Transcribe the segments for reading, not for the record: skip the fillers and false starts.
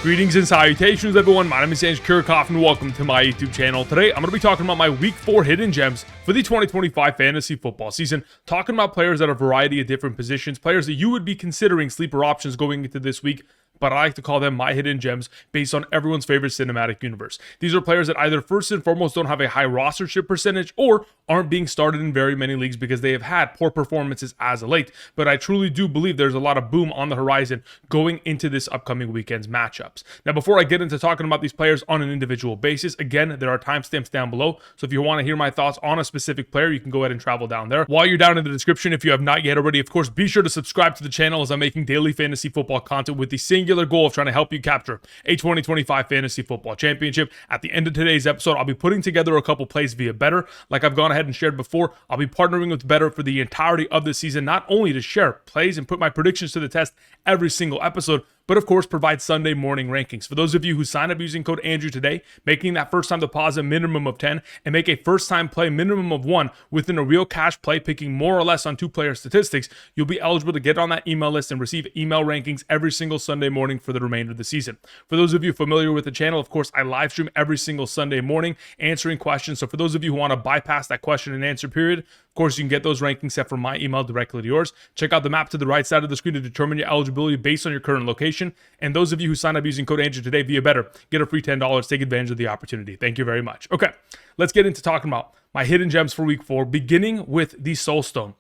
Greetings and salutations, everyone. My name is Andrew Kirchhoff, and welcome to my YouTube channel. Today, I'm going to be talking about my Week 4 hidden gems for the 2025 fantasy football season. Talking about players at a variety of different positions, players that you would be considering sleeper options going into this week, but I like to call them my hidden gems based on everyone's favorite cinematic universe. These are players that either first and foremost don't have a high rostership percentage or aren't being started in very many leagues because they have had poor performances as of late. But I truly do believe there's a lot of boom on the horizon going into this upcoming weekend's matchups. Now, before I get into talking about these players on an individual basis, again, there are timestamps down below. So if you want to hear my thoughts on a specific player, you can go ahead and travel down there. While you're down in the description, if you have not yet already, of course, be sure to subscribe to the channel as I'm making daily fantasy football content with the singular goal of trying to help you capture a 2025 fantasy football championship. At the end of today's episode, I'll be putting together a couple plays via Betr. Like I've gone ahead and shared before, I'll be partnering with Betr for the entirety of the season, not only to share plays and put my predictions to the test every single episode, but of course provide Sunday morning rankings. For those of you who sign up using code Andrew today, making that first time deposit minimum of 10 and make a first time play minimum of 1 within a real cash play, picking more or less on 2-player statistics, you'll be eligible to get on that email list and receive email rankings every single Sunday morning for the remainder of the season. For those of you familiar with the channel, of course, I live stream every single Sunday morning answering questions. So for those of you who want to bypass that question and answer period, of course, you can get those rankings set from my email directly to yours. Check out the map to the right side of the screen to determine your eligibility based on your current location. And those of you who sign up using code Andrew today via Betr, get a free $10. Take advantage of the opportunity. Thank you very much. Okay, let's get into talking about my hidden gems for week 4, beginning with the Soul Stone.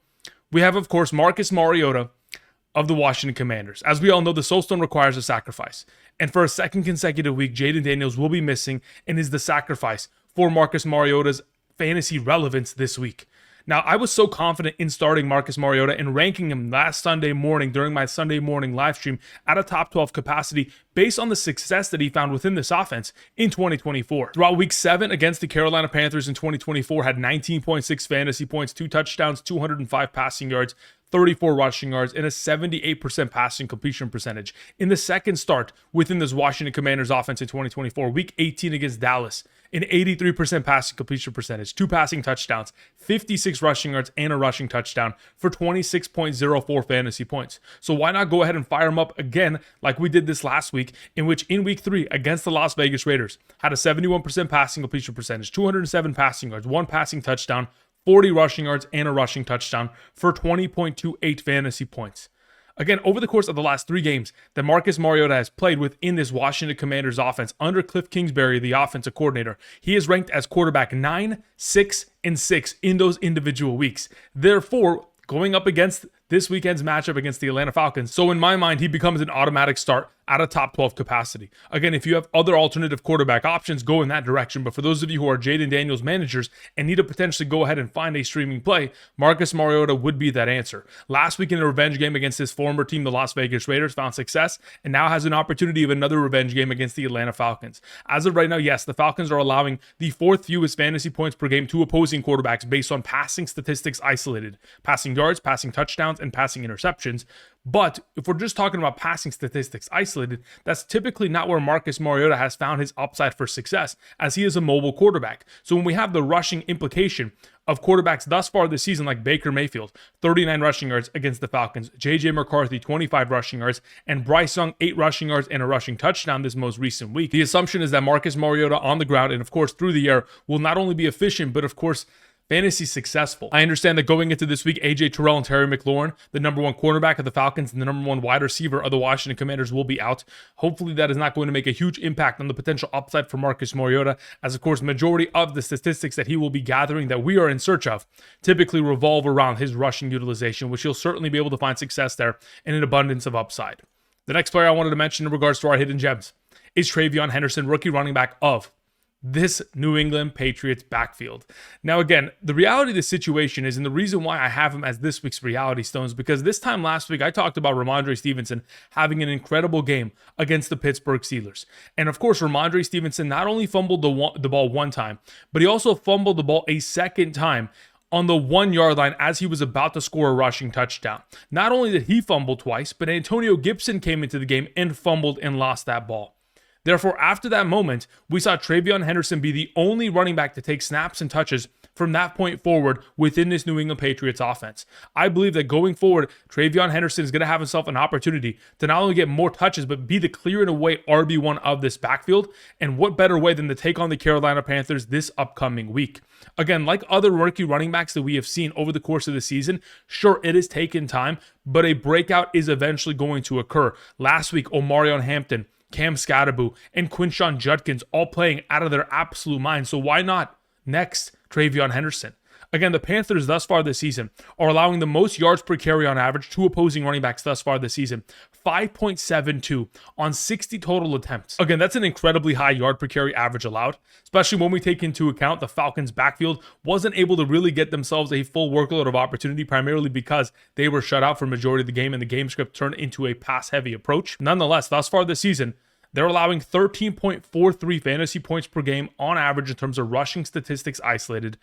We have, of course, Marcus Mariota of the Washington Commanders. As we all know, the Soul Stone requires a sacrifice. And for a second consecutive week, Jaden Daniels will be missing and is the sacrifice for Marcus Mariota's fantasy relevance this week. Now, I was so confident in starting Marcus Mariota and ranking him last Sunday morning during my Sunday morning live stream at a top 12 capacity based on the success that he found within this offense in 2024. Throughout week 7 against the Carolina Panthers in 2024, had 19.6 fantasy points, 2 touchdowns, 205 passing yards, 34 rushing yards, and a 78% passing completion percentage. In the second start within this Washington Commanders offense in 2024, week 18 against Dallas, an 83% passing completion percentage, 2 passing touchdowns, 56 rushing yards, and a rushing touchdown for 26.04 fantasy points. So why not go ahead and fire him up again like we did this last week, in which in week 3 against the Las Vegas Raiders, had a 71% passing completion percentage, 207 passing yards, 1 passing touchdown, 40 rushing yards, and a rushing touchdown for 20.28 fantasy points. Again, over the course of the last 3 games that Marcus Mariota has played within this Washington Commanders offense under Cliff Kingsbury, the offensive coordinator, he is ranked as quarterback 9, 6, and 6 in those individual weeks. Therefore, going up against this weekend's matchup against the Atlanta Falcons, so in my mind, he becomes an automatic start at a top 12 capacity. Again, if you have other alternative quarterback options, go in that direction. But for those of you who are Jaden Daniels managers and need to potentially go ahead and find a streaming play, Marcus Mariota would be that answer. Last week in a revenge game against his former team, the Las Vegas Raiders, found success and now has an opportunity of another revenge game against the Atlanta Falcons. As of right now, yes, the Falcons are allowing the 4th fewest fantasy points per game to opposing quarterbacks based on passing statistics isolated, passing yards, passing touchdowns, and passing interceptions. But if we're just talking about passing statistics isolated, that's typically not where Marcus Mariota has found his upside for success, as he is a mobile quarterback. So when we have the rushing implication of quarterbacks thus far this season, like Baker Mayfield, 39 rushing yards against the Falcons, JJ McCarthy, 25 rushing yards, and Bryce Young, 8 rushing yards and a rushing touchdown this most recent week, the assumption is that Marcus Mariota on the ground and of course through the air will not only be efficient, but of course fantasy successful. I understand that going into this week, AJ Terrell and Terry McLaurin, the number 1 cornerback of the Falcons and the number 1 wide receiver of the Washington Commanders, will be out. Hopefully that is not going to make a huge impact on the potential upside for Marcus Mariota, as of course majority of the statistics that he will be gathering that we are in search of typically revolve around his rushing utilization, which he'll certainly be able to find success there and an abundance of upside. The next player I wanted to mention in regards to our hidden gems is TREVEYON Henderson, rookie running back of this New England Patriots backfield. Now, again, the reality of the situation is, and the reason why I have him as this week's reality stone, is because this time last week, I talked about Ramondre Stevenson having an incredible game against the Pittsburgh Steelers. And of course, Ramondre Stevenson not only fumbled the ball 1 time, but he also fumbled the ball a second time on the 1-yard line as he was about to score a rushing touchdown. Not only did he fumble twice, but Antonio Gibson came into the game and fumbled and lost that ball. Therefore, after that moment, we saw TREVEYON Henderson be the only running back to take snaps and touches from that point forward within this New England Patriots offense. I believe that going forward, TREVEYON Henderson is going to have himself an opportunity to not only get more touches, but be the clear and away RB1 of this backfield. And what better way than to take on the Carolina Panthers this upcoming week? Again, like other rookie running backs that we have seen over the course of the season, sure, it has taken time, but a breakout is eventually going to occur. Last week, Omarion Hampton, Cam Scatterbo, and Quinshon Judkins all playing out of their absolute mind. So why not next TREVEYON Henderson? Again, the Panthers thus far this season are allowing the most yards per carry on average to opposing running backs thus far this season. 5.72 on 60 total attempts. Again, that's an incredibly high yard per carry average allowed, especially when we take into account the Falcons' backfield wasn't able to really get themselves a full workload of opportunity, primarily because they were shut out for majority of the game and the game script turned into a pass-heavy approach. Nonetheless, thus far this season, they're allowing 13.43 fantasy points per game on average in terms of rushing statistics isolated.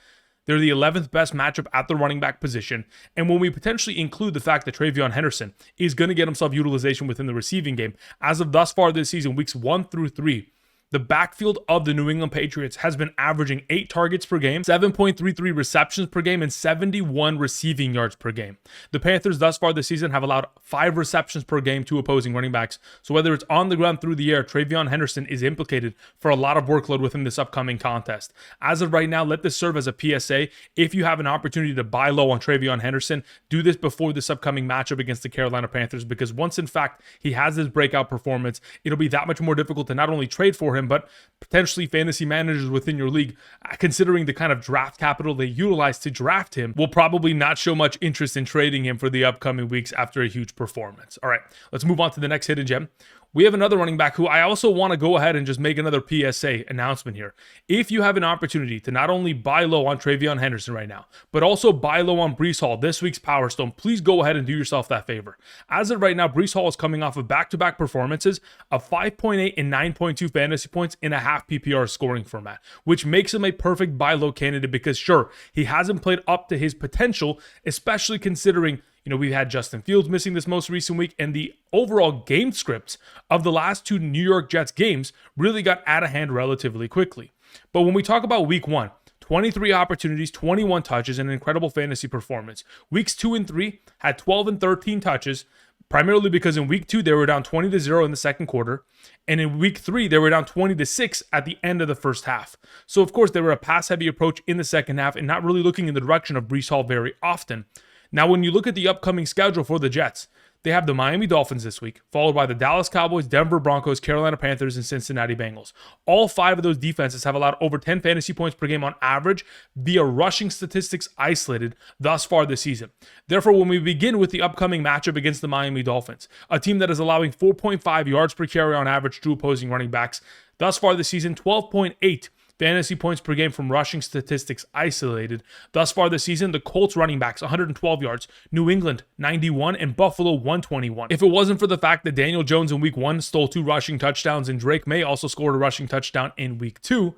They're the 11th best matchup at the running back position. And when we potentially include the fact that TREVEYON Henderson is going to get himself utilization within the receiving game, as of thus far this season, weeks 1 through 3, the backfield of the New England Patriots has been averaging 8 targets per game, 7.33 receptions per game, and 71 receiving yards per game. The Panthers thus far this season have allowed 5 receptions per game to opposing running backs. So whether it's on the ground, through the air, TREVEYON Henderson is implicated for a lot of workload within this upcoming contest. As of right now, let this serve as a PSA. If you have an opportunity to buy low on TREVEYON Henderson, do this before this upcoming matchup against the Carolina Panthers, because once in fact he has this breakout performance, it'll be that much more difficult to not only trade for him, but potentially fantasy managers within your league, considering the kind of draft capital they utilize to draft him, will probably not show much interest in trading him for the upcoming weeks after a huge performance. All right, let's move on to the next hidden gem. We have another running back who I also want to go ahead and just make another PSA announcement here. If you have an opportunity to not only buy low on TREVEYON Henderson right now, but also buy low on BREECE Hall, this week's Power Stone, please go ahead and do yourself that favor. As of right now, BREECE Hall is coming off of back-to-back performances of 5.8 and 9.2 fantasy points in a half PPR scoring format, which makes him a perfect buy low candidate because sure, he hasn't played up to his potential, especially considering we've had Justin Fields missing this most recent week, and the overall game scripts of the last 2 New York Jets games really got out of hand relatively quickly. But when we talk about week 1, 23 opportunities, 21 touches, and an incredible fantasy performance. Weeks 2 and 3 had 12 and 13 touches, primarily because in week 2 they were down 20-0 in the second quarter, and in week 3 they were down 20-6 at the end of the first half. So of course they were a pass-heavy approach in the second half and not really looking in the direction of BREECE Hall very often. Now, when you look at the upcoming schedule for the Jets, they have the Miami Dolphins this week, followed by the Dallas Cowboys, Denver Broncos, Carolina Panthers, and Cincinnati Bengals. All 5 of those defenses have allowed over 10 fantasy points per game on average via rushing statistics isolated thus far this season. Therefore, when we begin with the upcoming matchup against the Miami Dolphins, a team that is allowing 4.5 yards per carry on average to opposing running backs, thus far this season, 12.8 fantasy points per game from rushing statistics isolated. Thus far this season, the Colts running backs, 112 yards, New England, 91, and Buffalo, 121. If it wasn't for the fact that Daniel Jones in week 1 stole 2 rushing touchdowns and Drake May also scored a rushing touchdown in week 2,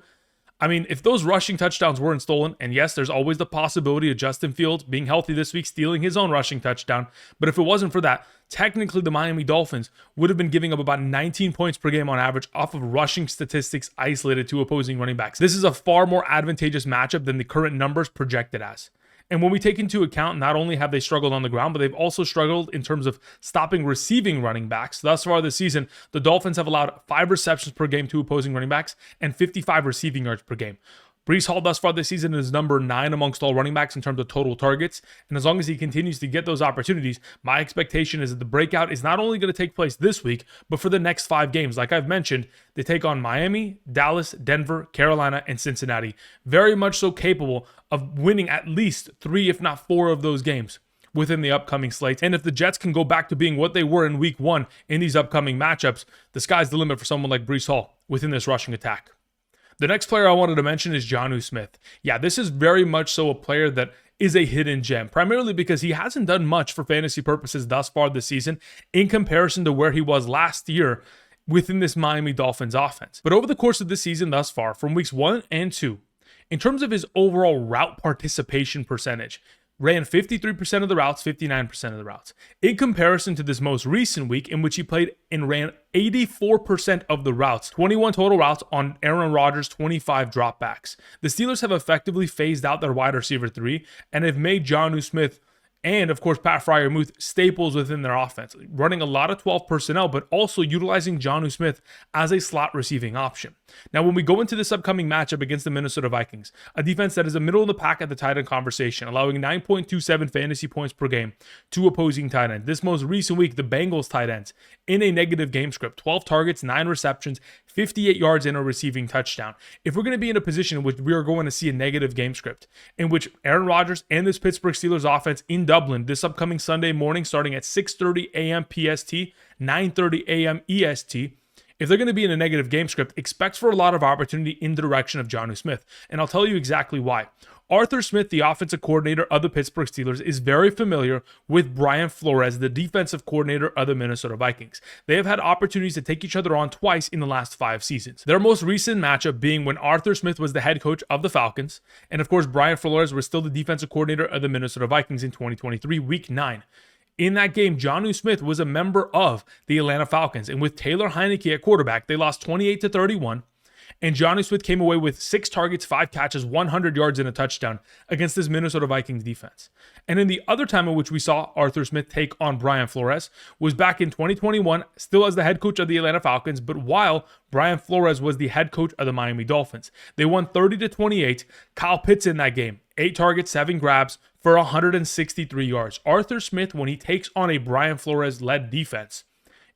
I mean, if those rushing touchdowns weren't stolen, and yes, there's always the possibility of Justin Fields being healthy this week, stealing his own rushing touchdown, but if it wasn't for that, technically the Miami Dolphins would have been giving up about 19 points per game on average off of rushing statistics isolated to opposing running backs. This is a far more advantageous matchup than the current numbers projected as. And when we take into account, not only have they struggled on the ground, but they've also struggled in terms of stopping receiving running backs. Thus far this season, the Dolphins have allowed 5 receptions per game to opposing running backs and 55 receiving yards per game. BREECE Hall thus far this season is number 9 amongst all running backs in terms of total targets. And as long as he continues to get those opportunities, my expectation is that the breakout is not only going to take place this week, but for the next 5 games. Like I've mentioned, they take on Miami, Dallas, Denver, Carolina, and Cincinnati. Very much so capable of winning at least 3, if not 4 of those games within the upcoming slate. And if the Jets can go back to being what they were in week 1 in these upcoming matchups, the sky's the limit for someone like BREECE Hall within this rushing attack. The next player I wanted to mention is JONNU Smith. Yeah, this is very much so a player that is a hidden gem, primarily because he hasn't done much for fantasy purposes thus far this season in comparison to where he was last year within this Miami Dolphins offense. But over the course of this season thus far, from weeks 1 and 2, in terms of his overall route participation percentage, ran 53% of the routes, 59% of the routes. In comparison to this most recent week in which he played and ran 84% of the routes, 21 total routes on Aaron Rodgers' 25 dropbacks. The Steelers have effectively phased out their wide receiver 3 and have made Jonnu Smith and, of course, Pat Freiermuth staples within their offense, running a lot of 12 personnel, but also utilizing Jonnu Smith as a slot receiving option. Now, when we go into this upcoming matchup against the Minnesota Vikings, a defense that is a middle of the pack at the tight end conversation, allowing 9.27 fantasy points per game to opposing tight ends. This most recent week, the Bengals tight ends in a negative game script, 12 targets, 9 receptions, 58 yards and a receiving touchdown. If we're going to be in a position in which we are going to see a negative game script, in which Aaron Rodgers and this Pittsburgh Steelers offense in Dublin this upcoming Sunday morning, starting at 6:30 a.m. PST, 9:30 a.m. EST, if they're going to be in a negative game script, expect for a lot of opportunity in the direction of Jonnu Smith. And I'll tell you exactly why. Arthur Smith, the offensive coordinator of the Pittsburgh Steelers, is very familiar with Brian Flores, the defensive coordinator of the Minnesota Vikings. They have had opportunities to take each other on twice in the last 5 seasons. Their most recent matchup being when Arthur Smith was the head coach of the Falcons, and of course Brian Flores was still the defensive coordinator of the Minnesota Vikings in 2023, Week 9. In that game, Jonnu Smith was a member of the Atlanta Falcons, and with Taylor Heineke at quarterback, they lost 28-31. And Jonnu Smith came away with 6 targets, 5 catches, 100 yards, and a touchdown against this Minnesota Vikings defense. And then the other time in which we saw Arthur Smith take on Brian Flores was back in 2021, still as the head coach of the Atlanta Falcons, but while Brian Flores was the head coach of the Miami Dolphins. They won 30-28. Kyle Pitts in that game, 8 targets, 7 grabs for 163 yards. Arthur Smith, when he takes on a Brian Flores-led defense,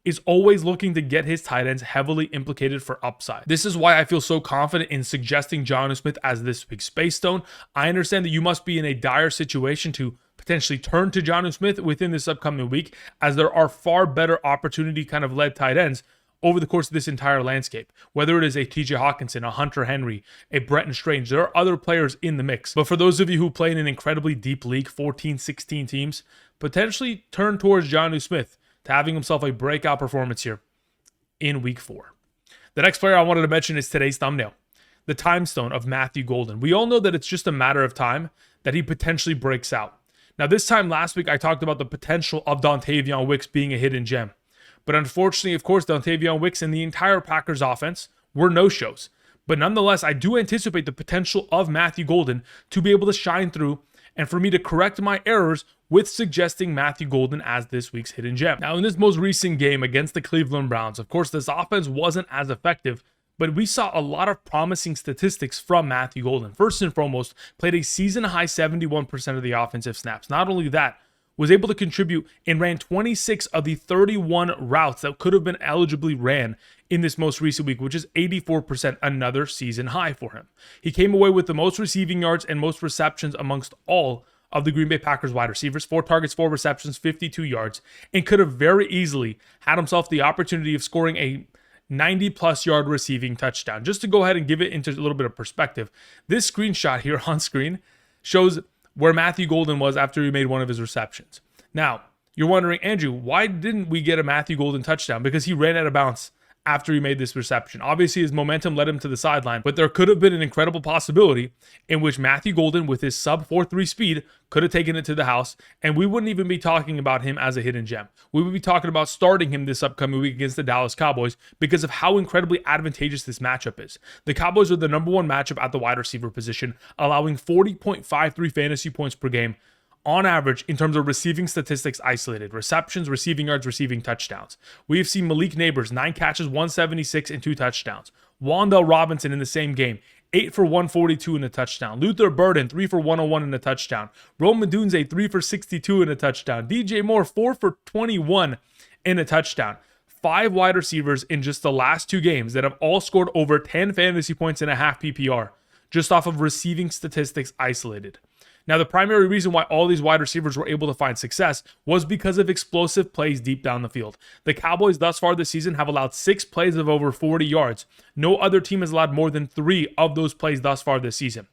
is always looking to get his tight ends heavily implicated for upside. This is why I feel so confident in suggesting Jonnu Smith as this week's Space Stone. I understand that you must be in a dire situation to potentially turn to Jonnu Smith within this upcoming week, as there are far better opportunity kind of led tight ends over the course of this entire landscape. Whether it is a TJ Hawkinson, a Hunter Henry, a Bretton Strange, there are other players in the mix. But for those of you who play in an incredibly deep league, 14, 16 teams, potentially turn towards Jonnu Smith to having himself a breakout performance here in Week 4. The next player I wanted to mention is today's thumbnail, the time stone of Matthew Golden. We all know that it's just a matter of time that he potentially breaks out. Now, this time last week, I talked about the potential of Dontayvion Wicks being a hidden gem. But unfortunately, of course, Dontayvion Wicks and the entire Packers offense were no-shows. But nonetheless, I do anticipate the potential of Matthew Golden to be able to shine through and for me to correct my errors with suggesting Matthew Golden as this week's hidden gem. Now, in this most recent game against the Cleveland Browns, of course, this offense wasn't as effective, but we saw a lot of promising statistics from Matthew Golden. First and foremost, played a season-high 71% of the offensive snaps. Not only that, was able to contribute and ran 26 of the 31 routes that could have been eligibly ran in this most recent week, which is 84%, another season high for him. He came away with the most receiving yards and most receptions amongst all of the Green Bay Packers wide receivers, 4 targets, 4 receptions, 52 yards, and could have very easily had himself the opportunity of scoring a 90-plus yard receiving touchdown. Just to go ahead and give it into a little bit of perspective, this screenshot here on screen shows where Matthew Golden was after he made one of his receptions. Now, you're wondering, Andrew, why didn't we get a Matthew Golden touchdown? Because he ran out of bounds after he made this reception. Obviously, his momentum led him to the sideline, but there could have been an incredible possibility in which Matthew Golden, with his sub 4.3 speed, could have taken it to the house, and we wouldn't even be talking about him as a hidden gem. We would be talking about starting him this upcoming week against the Dallas Cowboys because of how incredibly advantageous this matchup is. The Cowboys are the number 1 matchup at the wide receiver position, allowing 40.53 fantasy points per game on average in terms of receiving statistics isolated, receptions, receiving yards, receiving touchdowns. We have seen Malik Neighbors, 9 catches, 176 and 2 touchdowns. Wan'Dale Robinson in the same game, 8 for 142 in a touchdown. Luther Burden, 3 for 101 in a touchdown. Rome Odunze, 3 for 62 in a touchdown. DJ Moore, 4 for 21 in a touchdown. 5 wide receivers in just the last 2 games that have all scored over 10 fantasy points and a half PPR, just off of receiving statistics isolated. Now, the primary reason why all these wide receivers were able to find success was because of explosive plays deep down the field. The Cowboys thus far this season have allowed 6 plays of over 40 yards. No other team has allowed more than 3 of those plays thus far this season.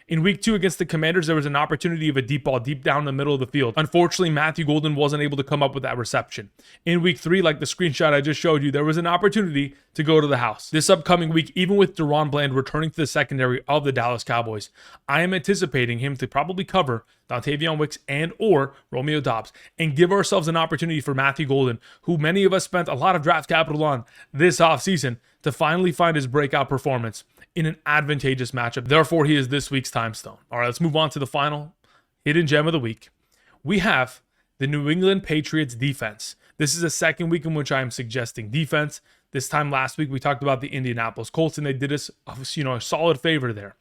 In week 2 against the Commanders, there was an opportunity of a deep ball deep down the middle of the field. Unfortunately, Matthew Golden wasn't able to come up with that reception. In week 3, like the screenshot I just showed you, there was an opportunity to go to the house. This upcoming week, even with Deron Bland returning to the secondary of the Dallas Cowboys, I am anticipating him to probably cover Dontayvion Wicks and or Romeo Doubs and give ourselves an opportunity for Matthew Golden, who many of us spent a lot of draft capital on this offseason, to finally find his breakout performance in an advantageous matchup. Therefore, he is this week's time stone. All right, let's move on to the final hidden gem of the week. We have the New England Patriots defense. This is the second week in which I am suggesting defense. This time last week, we talked about the Indianapolis Colts, and they did us a solid favor there.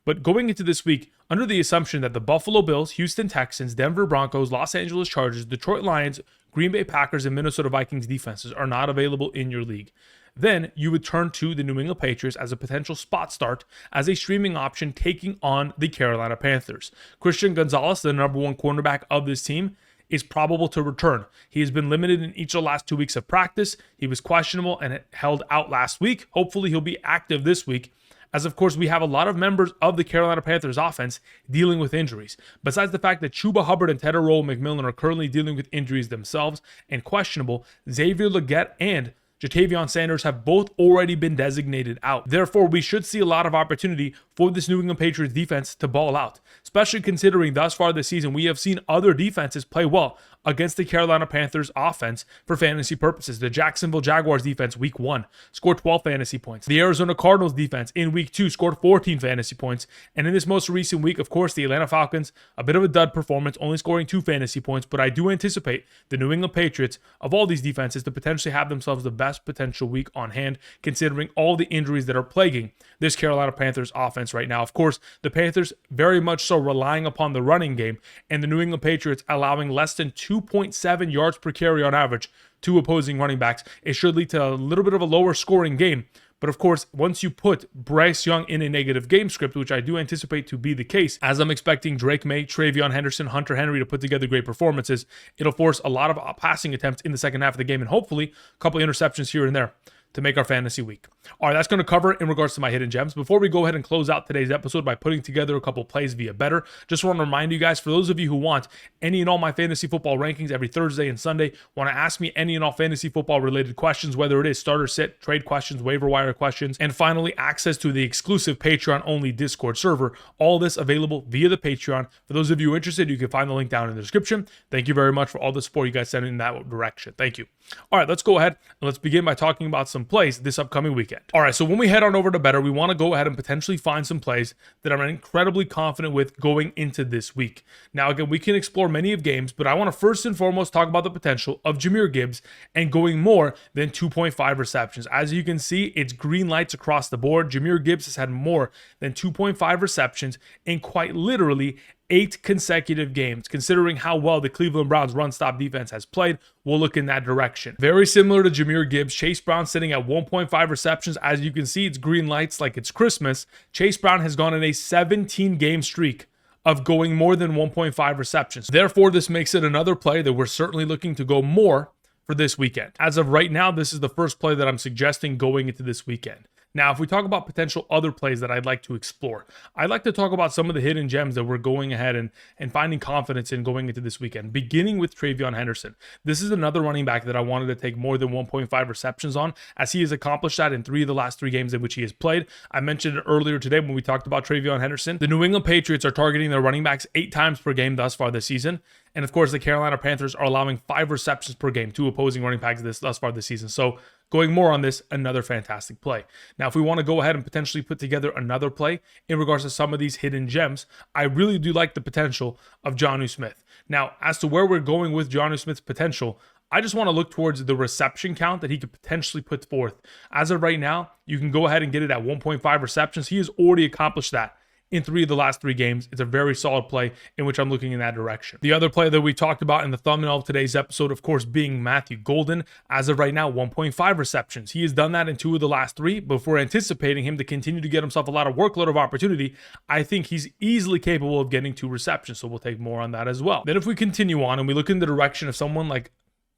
But going into this week, under the assumption that the Buffalo Bills, Houston Texans, Denver Broncos, Los Angeles Chargers, Detroit Lions, Green Bay Packers, and Minnesota Vikings defenses are not available in your league, then you would turn to the New England Patriots as a potential spot start as a streaming option, taking on the Carolina Panthers. Christian Gonzalez, the number 1 cornerback of this team, is probable to return. He has been limited in each of the last 2 weeks of practice. He was questionable and held out last week. Hopefully he'll be active this week, as of course we have a lot of members of the Carolina Panthers offense dealing with injuries. Besides the fact that Chuba Hubbard and Tedero McMillan are currently dealing with injuries themselves and questionable, Xavier Legette and Jatavion Sanders have both already been designated out. Therefore, we should see a lot of opportunity for this New England Patriots defense to ball out, especially considering thus far this season we have seen other defenses play well against the Carolina Panthers offense for fantasy purposes. The Jacksonville Jaguars defense week 1 scored 12 fantasy points. The Arizona Cardinals defense in week 2 scored 14 fantasy points. And in this most recent week, of course, the Atlanta Falcons, a bit of a dud performance, only scoring 2 fantasy points. But I do anticipate the New England Patriots, of all these defenses, to potentially have themselves the best potential week on hand, considering all the injuries that are plaguing this Carolina Panthers offense right now. Of course, the Panthers very much so relying upon the running game, and the New England Patriots allowing less than 2.7 yards per carry on average to opposing running backs. It should lead to a little bit of a lower scoring game. But of course, once you put Bryce Young in a negative game script, which I do anticipate to be the case, as I'm expecting Drake May, TREVEYON Henderson, Hunter Henry to put together great performances, it'll force a lot of passing attempts in the second half of the game and hopefully a couple of interceptions here and there to make our fantasy week. All right, that's going to cover it in regards to my hidden gems. Before we go ahead and close out today's episode by putting together a couple plays via Betr, just want to remind you guys, for those of you who want any and all my fantasy football rankings every Thursday and Sunday, want to ask me any and all fantasy football related questions, whether it is starter sit, trade questions, waiver wire questions, and finally access to the exclusive Patreon only Discord server. All this available via the Patreon. For those of you interested, you can find the link down in the description. Thank you very much for all the support you guys send in that direction. Thank you. All right, let's go ahead and let's begin by talking about some plays this upcoming weekend. All right, so when we head on over to Betr, we want to go ahead and potentially find some plays that I'm incredibly confident with going into this week. Now, again, we can explore many of games, but I want to first and foremost talk about the potential of Jahmyr Gibbs and going more than 2.5 receptions. As you can see, it's green lights across the board. Jahmyr Gibbs has had more than 2.5 receptions in quite literally 8 consecutive games. Considering how well the Cleveland Browns run-stop defense has played, we'll look in that direction. Very similar to Jahmyr Gibbs, Chase Brown sitting at 1.5 receptions. As you can see, it's green lights like it's Christmas. Chase Brown has gone in a 17-game streak of going more than 1.5 receptions. Therefore, this makes it another play that we're certainly looking to go more for this weekend. As of right now, this is the first play that I'm suggesting going into this weekend. Now, if we talk about potential other plays that I'd like to explore, I'd like to talk about some of the hidden gems that we're going ahead and finding confidence in going into this weekend, beginning with TREVEYON Henderson. This is another running back that I wanted to take more than 1.5 receptions on, as he has accomplished that in 3 of the last 3 games in which he has played. I mentioned it earlier today when we talked about TREVEYON Henderson. The New England Patriots are targeting their running backs 8 times per game thus far this season. And of course, the Carolina Panthers are allowing 5 receptions per game to opposing running backs thus far this season. So going more on this, another fantastic play. Now, if we want to go ahead and potentially put together another play in regards to some of these hidden gems, I really do like the potential of JONNU Smith. Now, as to where we're going with JONNU Smith's potential, I just want to look towards the reception count that he could potentially put forth. As of right now, you can go ahead and get it at 1.5 receptions. He has already accomplished that in 3 of the last 3 games. It's a very solid play in which I'm looking in that direction. The other play that we talked about in the thumbnail of today's episode, of course, being Matthew Golden. As of right now, 1.5 receptions. He has done that in 2 of the last 3, but if we're anticipating him to continue to get himself a lot of workload of opportunity, I think he's easily capable of getting 2 receptions, so we'll take more on that as well. Then if we continue on and we look in the direction of someone like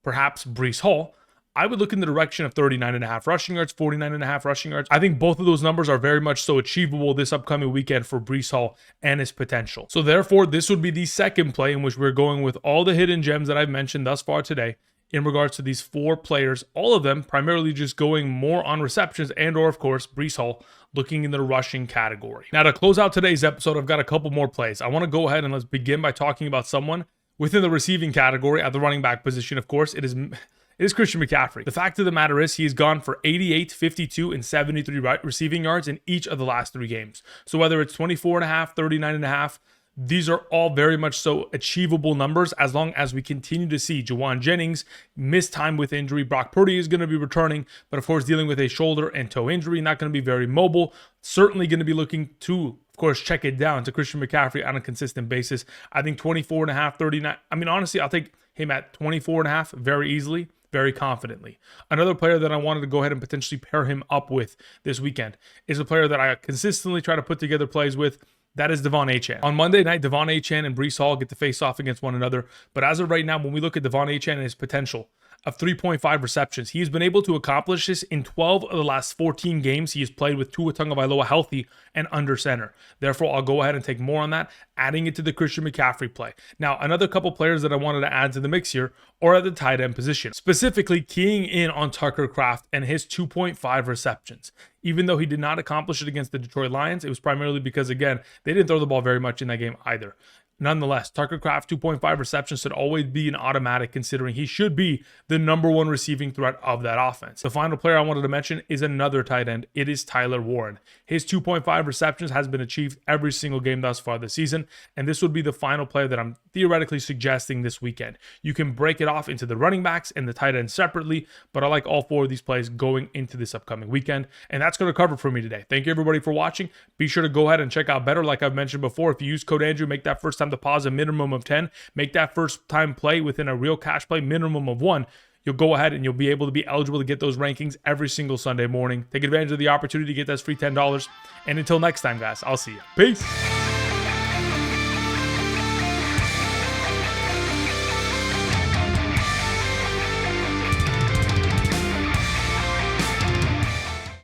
perhaps Breece Hall, I would look in the direction of 39.5 rushing yards, 49.5 rushing yards. I think both of those numbers are very much so achievable this upcoming weekend for Breece Hall and his potential. So therefore, this would be the second play in which we're going with all the hidden gems that I've mentioned thus far today in regards to these 4 players, all of them primarily just going more on receptions and or, of course, Breece Hall looking in the rushing category. Now, to close out today's episode, I've got a couple more plays. I want to go ahead and let's begin by talking about someone within the receiving category at the running back position. Of course, it is Christian McCaffrey. The fact of the matter is he's gone for 88, 52, and 73 receiving yards in each of the last 3 games. So whether it's 24.5, 39.5, these are all very much so achievable numbers as long as we continue to see Juwan Jennings miss time with injury. Brock Purdy is going to be returning, but of course dealing with a shoulder and toe injury, not going to be very mobile. Certainly going to be looking to, of course, check it down to Christian McCaffrey on a consistent basis. I think 24.5, 39. I mean, honestly, I'll take him at 24.5 very easily, very confidently. Another player that I wanted to go ahead and potentially pair him up with this weekend is a player that I consistently try to put together plays with. That is Devon Achane. On Monday night, Devon Achane and Breece Hall get to face off against one another. But as of right now, when we look at Devon Achane and his potential of 3.5 receptions, he has been able to accomplish this in 12 of the last 14 games he has played with Tua Tagovailoa healthy and under center. Therefore, I'll go ahead and take more on that, adding it to the Christian McCaffrey play. Now, another couple players that I wanted to add to the mix here are at the tight end position, specifically keying in on Tucker Kraft and his 2.5 receptions. Even though he did not accomplish it against the Detroit Lions, it was primarily because, again, they didn't throw the ball very much in that game either. Nonetheless, Tucker Kraft 2.5 receptions should always be an automatic, considering he should be the #1 receiving threat of that offense. The final player I wanted to mention is another tight end. It is Tyler Warren. His 2.5 receptions has been achieved every single game thus far this season, and this would be the final player that I'm theoretically suggesting this weekend. You can break it off into the running backs and the tight ends separately, but I like all 4 of these plays going into this upcoming weekend, and that's going to cover it for me today. Thank you everybody for watching. Be sure to go ahead and check out Betr, like I've mentioned before. If you use code Andrew, make that first time deposit minimum of 10, make that first time play within a real cash play minimum of 1. You'll go ahead and you'll be able to be eligible to get those rankings every single Sunday morning. Take advantage of the opportunity to get that free $10. And until next time, guys, I'll see you. Peace.